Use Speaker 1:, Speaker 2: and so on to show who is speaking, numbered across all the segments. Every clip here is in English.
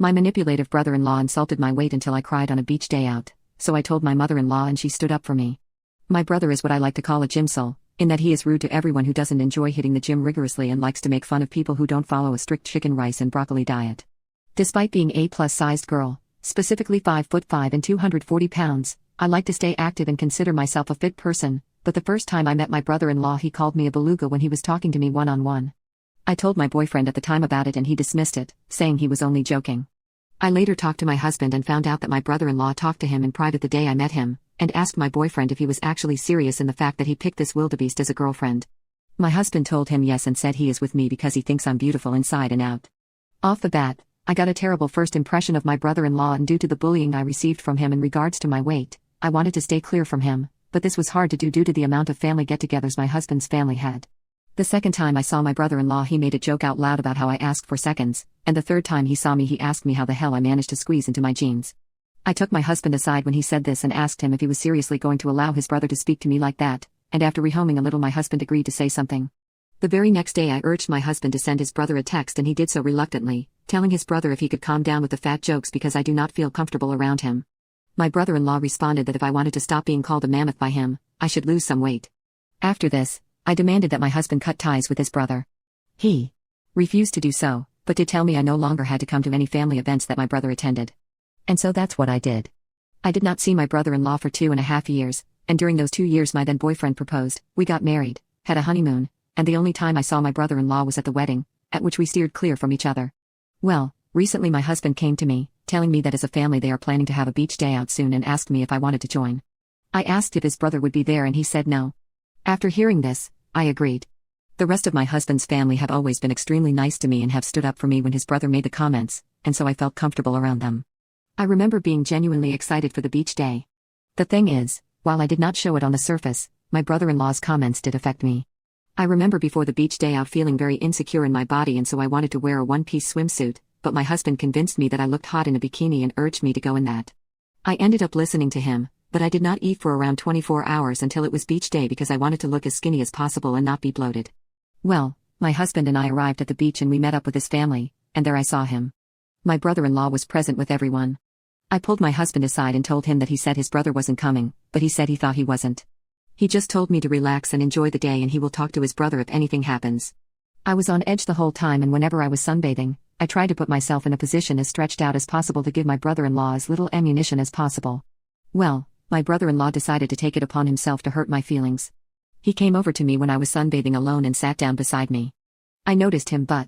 Speaker 1: My manipulative brother-in-law insulted my weight until I cried on a beach day out, so I told my mother-in-law and she stood up for me. My brother is what I like to call a gymsole, in that he is rude to everyone who doesn't enjoy hitting the gym rigorously and likes to make fun of people who don't follow a strict chicken rice and broccoli diet. Despite being a plus-sized girl, specifically 5'5" and 240 pounds, I like to stay active and consider myself a fit person, but the first time I met my brother-in-law he called me a beluga when he was talking to me one-on-one. I told my boyfriend at the time about it and he dismissed it, saying he was only joking. I later talked to my husband and found out that my brother-in-law talked to him in private the day I met him, and asked my boyfriend if he was actually serious in the fact that he picked this wildebeest as a girlfriend. My husband told him yes and said he is with me because he thinks I'm beautiful inside and out. Off the bat, I got a terrible first impression of my brother-in-law, and due to the bullying I received from him in regards to my weight, I wanted to stay clear from him, but this was hard to do due to the amount of family get-togethers my husband's family had. The second time I saw my brother-in-law he made a joke out loud about how I asked for seconds, and the third time he saw me he asked me how the hell I managed to squeeze into my jeans. I took my husband aside when he said this and asked him if he was seriously going to allow his brother to speak to me like that, and after rehoming a little my husband agreed to say something. The very next day I urged my husband to send his brother a text and he did so reluctantly, telling his brother if he could calm down with the fat jokes because I do not feel comfortable around him. My brother-in-law responded that if I wanted to stop being called a mammoth by him, I should lose some weight. After this, I demanded that my husband cut ties with his brother. He refused to do so, but did tell me I no longer had to come to any family events that my brother attended. And so that's what I did. I did not see my brother-in-law for 2.5 years, and during those 2 years my then boyfriend proposed, we got married, had a honeymoon, and the only time I saw my brother-in-law was at the wedding, at which we steered clear from each other. Well, recently my husband came to me, telling me that as a family they are planning to have a beach day out soon and asked me if I wanted to join. I asked if his brother would be there and he said no. After hearing this, I agreed. The rest of my husband's family have always been extremely nice to me and have stood up for me when his brother made the comments, and so I felt comfortable around them. I remember being genuinely excited for the beach day. The thing is, while I did not show it on the surface, my brother-in-law's comments did affect me. I remember before the beach day out feeling very insecure in my body and so I wanted to wear a one-piece swimsuit, but my husband convinced me that I looked hot in a bikini and urged me to go in that. I ended up listening to him, but I did not eat for around 24 hours until it was beach day because I wanted to look as skinny as possible and not be bloated. Well, my husband and I arrived at the beach and we met up with his family, and there I saw him. My brother-in-law was present with everyone. I pulled my husband aside and told him that he said his brother wasn't coming, but he said he thought he wasn't. He just told me to relax and enjoy the day and he will talk to his brother if anything happens. I was on edge the whole time and whenever I was sunbathing, I tried to put myself in a position as stretched out as possible to give my brother-in-law as little ammunition as possible. Well, my brother-in-law decided to take it upon himself to hurt my feelings. He came over to me when I was sunbathing alone and sat down beside me. I noticed him but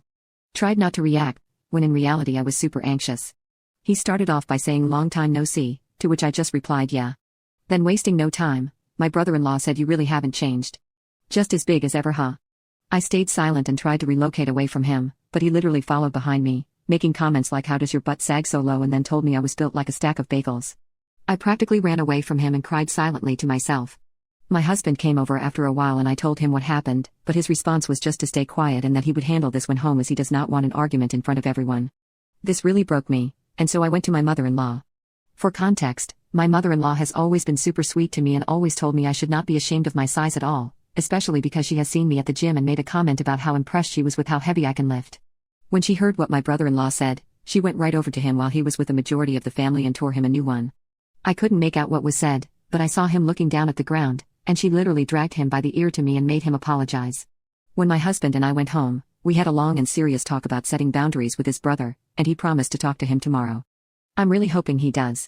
Speaker 1: tried not to react, when in reality I was super anxious. He started off by saying long time no see, to which I just replied yeah. Then wasting no time, my brother-in-law said you really haven't changed. Just as big as ever huh? I stayed silent and tried to relocate away from him, but he literally followed behind me, making comments like how does your butt sag so low and then told me I was built like a stack of bagels. I practically ran away from him and cried silently to myself. My husband came over after a while and I told him what happened, but his response was just to stay quiet and that he would handle this when home as he does not want an argument in front of everyone. This really broke me, and so I went to my mother-in-law. For context, my mother-in-law has always been super sweet to me and always told me I should not be ashamed of my size at all, especially because she has seen me at the gym and made a comment about how impressed she was with how heavy I can lift. When she heard what my brother-in-law said, she went right over to him while he was with the majority of the family and tore him a new one. I couldn't make out what was said, but I saw him looking down at the ground, and she literally dragged him by the ear to me and made him apologize. When my husband and I went home, we had a long and serious talk about setting boundaries with his brother, and he promised to talk to him tomorrow. I'm really hoping he does.